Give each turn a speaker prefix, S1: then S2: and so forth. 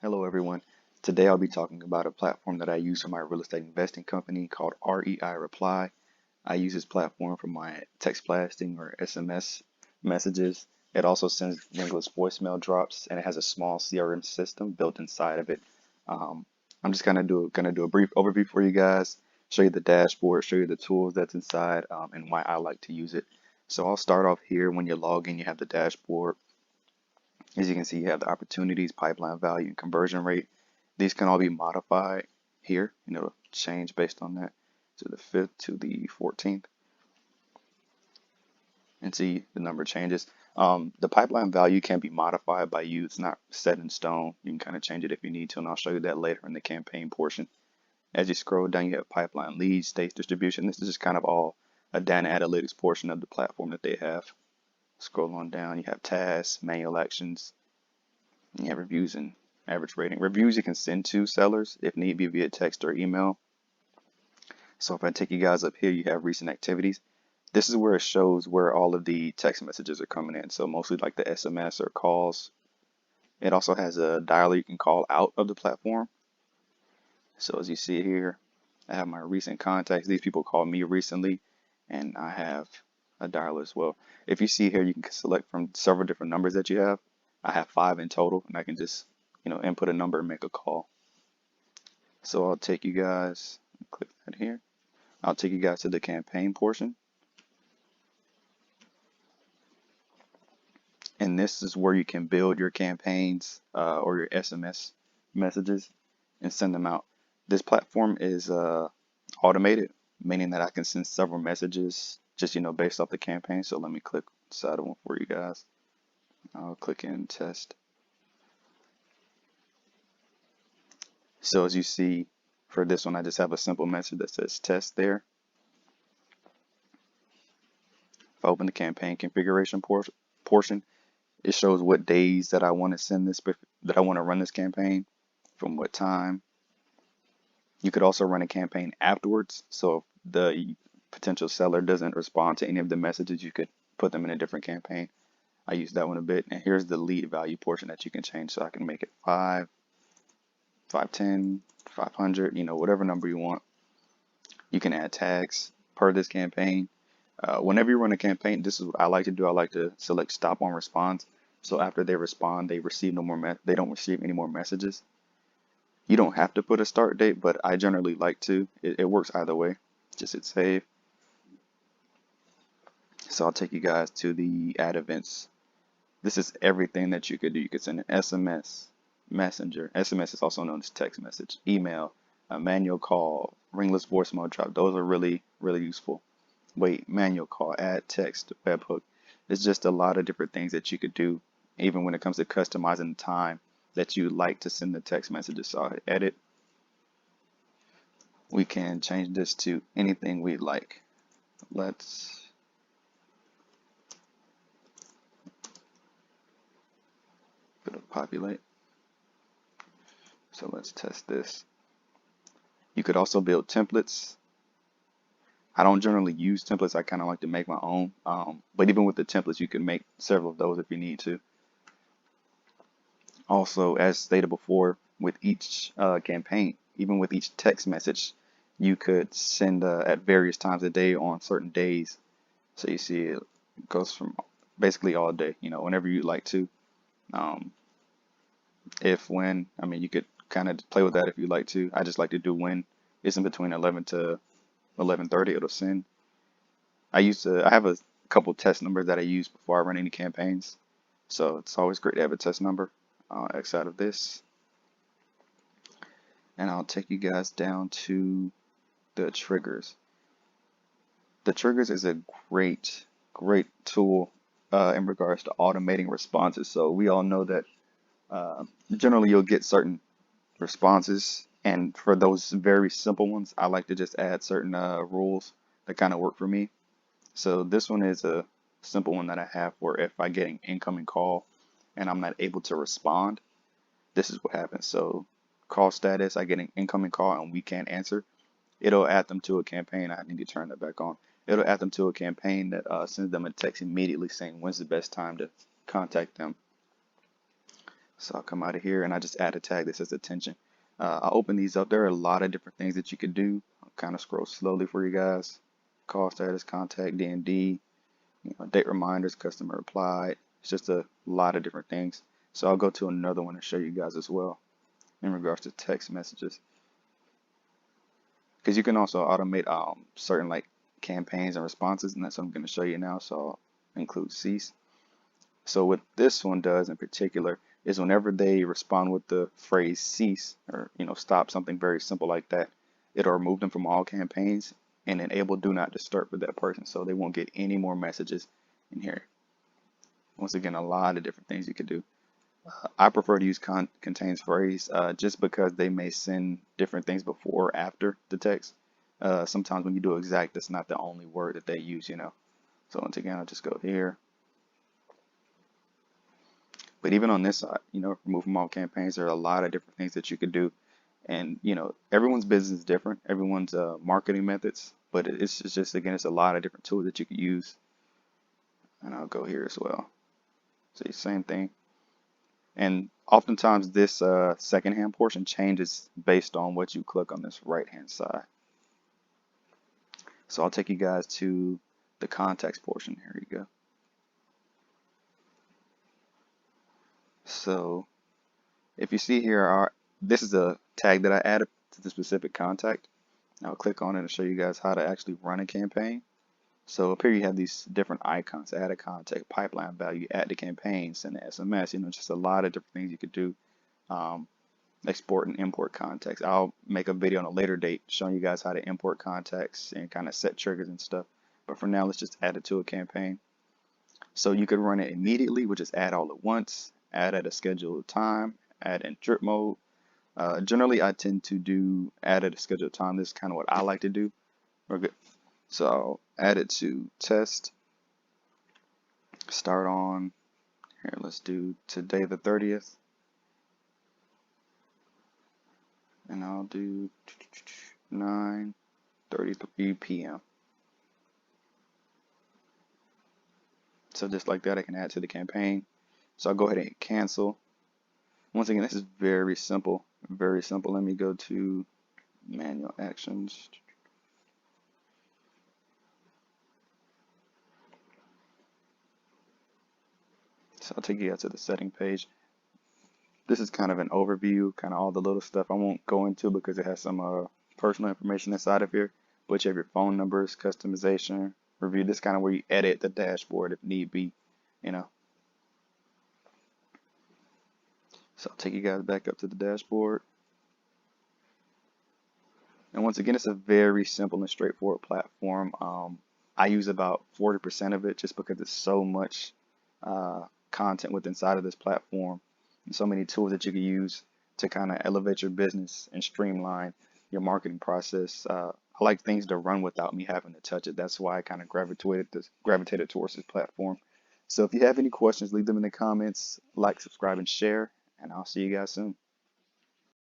S1: Hello, everyone. Today I'll be talking about a platform that I use for my real estate investing company called REI Reply. I use this platform for my text blasting or SMS messages. It also sends ringless voicemail drops, and it has a small CRM system built inside of it. Um, I'm just gonna do a brief overview for you guys, show you the dashboard, show you the tools that's inside, and why I like to use it. So I'll start off here. When you log in, you have the dashboard. As you can see, you have the opportunities, pipeline value, and conversion rate. These can all be modified here, change based on that to the 5th to the 14th, and see the number changes. The pipeline value can be modified by you. It's not set in stone. You can kind of change it if you need to, and I'll show you that later in the campaign portion. As you scroll down, you have pipeline leads, state distribution. This is just kind of all a data analytics portion of the platform that they have. Scroll on down, you have tasks, manual actions, you have reviews and average rating. Reviews you can send to sellers if need be via text or email. So if I take you guys up here, you have recent activities. This is where it shows where all of the text messages are coming in. So mostly like the SMS or calls. It also has a dialer you can call out of the platform. So as you see here, I have my recent contacts. These people called me recently, and I have a dialer as well. If you see here, you can select from several different numbers that you have. I have 5 in total, and I can just, input a number and make a call. So I'll take you guys, click that here. I'll take you guys to the campaign portion. And this is where you can build your campaigns or your SMS messages and send them out. This platform is automated, meaning that I can send several messages just, based off the campaign. So let me click inside of one for you guys. I'll click in test. So as you see, for this one, I just have a simple message that says test there. If I open the campaign configuration portion, it shows what days that I want to send this, that I want to run this campaign, from what time. You could also run a campaign afterwards. So if the potential seller doesn't respond to any of the messages, you could put them in a different campaign. I use that one a bit. And here's the lead value portion that you can change. So I can make it 5, 510, 500, whatever number you want. You can add tags per this campaign. Whenever you run a campaign, this is what I like to do. I like to select stop on response. So after they respond, they receive no more. They don't receive any more messages. You don't have to put a start date, but I generally like to. It works either way. Just hit save. So I'll take you guys to the add events. This is everything that you could do. You could send an SMS, messenger. SMS is also known as text message, email, a manual call, ringless voicemail drop. Those are really, really useful. Wait, manual call, add text, webhook. It's just a lot of different things that you could do, even when it comes to customizing the time that you like to send the text messages. So I'll hit edit. We can change this to anything we like. Let's put a populate. So let's test this. You could also build templates. I don't generally use templates. I kind of like to make my own. But even with the templates, you can make several of those if you need to. Also, as stated before, with each campaign, even with each text message, you could send at various times a day on certain days. So you see it goes from basically all day, whenever you like to. Um, you could kind of play with that if you like to. I just like to do when it's in between 11 to 11:30, it'll send. I have a couple test numbers that I use before I run any campaigns. So it's always great to have a test number. I'll X out of this. And I'll take you guys down to the triggers. The triggers is a great, great tool in regards to automating responses. So we all know that generally you'll get certain responses, and for those very simple ones, I like to just add certain rules that kind of work for me. So this one is a simple one that I have where if I get an incoming call and I'm not able to respond, this is what happens. So call status, I get an incoming call and we can't answer. It'll add them to a campaign. I need to turn that back on. It'll add them to a campaign that sends them a text immediately saying when's the best time to contact them. So I'll come out of here and I just add a tag that says attention. I'll open these up. There are a lot of different things that you could do. I'll kind of scroll slowly for you guys. Call status, contact, D&D, date reminders, customer replied. It's just a lot of different things. So I'll go to another one and show you guys as well in regards to text messages. Because you can also automate certain like campaigns and responses, and that's what I'm going to show you now. So I'll include cease. So what this one does in particular is whenever they respond with the phrase cease or stop, something very simple like that, it'll remove them from all campaigns and enable do not disturb for that person, so they won't get any more messages in here. Once again, a lot of different things you could do. I prefer to use contains phrase just because they may send different things before or after the text. Sometimes when you do exact, that's not the only word that they use, So once again, I'll just go here. But even on this side, remove from all campaigns, there are a lot of different things that you could do. And, everyone's business is different, everyone's marketing methods, but it's just, again, it's a lot of different tools that you could use. And I'll go here as well. See, same thing. And oftentimes this second-hand portion changes based on what you click on this right-hand side. So I'll take you guys to the context portion. Here you go. So if you see here, this is a tag that I added to the specific contact. I'll click on it and show you guys how to actually run a campaign. So up here you have these different icons: add a contact, pipeline value, add to campaign, send an SMS, just a lot of different things you could do. Export and import contacts. I'll make a video on a later date showing you guys how to import contacts and kind of set triggers and stuff. But for now, let's just add it to a campaign. So you could run it immediately, which is add all at once, add at a scheduled time, add in drip mode. Generally, I tend to do add at a scheduled time. This is kind of what I like to do. We're good. So I'll add it to test. Start on here. Let's do today the 30th. And I'll do 9:33 p.m. So just like that, I can add to the campaign. So I'll go ahead and hit cancel. Once again, this is very simple, very simple. Let me go to manual actions. So I'll take you guys to the setting page. This is kind of an overview, kind of all the little stuff I won't go into because it has some personal information inside of here. But you have your phone numbers, customization, review. This is kind of where you edit the dashboard if need be, So I'll take you guys back up to the dashboard. And once again, it's a very simple and straightforward platform. I use about 40% of it just because there's so much content within inside of this platform and so many tools that you can use to kind of elevate your business and streamline your marketing process. I like things to run without me having to touch it. That's why I kind of gravitated towards this platform. So if you have any questions, leave them in the comments, like, subscribe, and share, and I'll see you guys soon.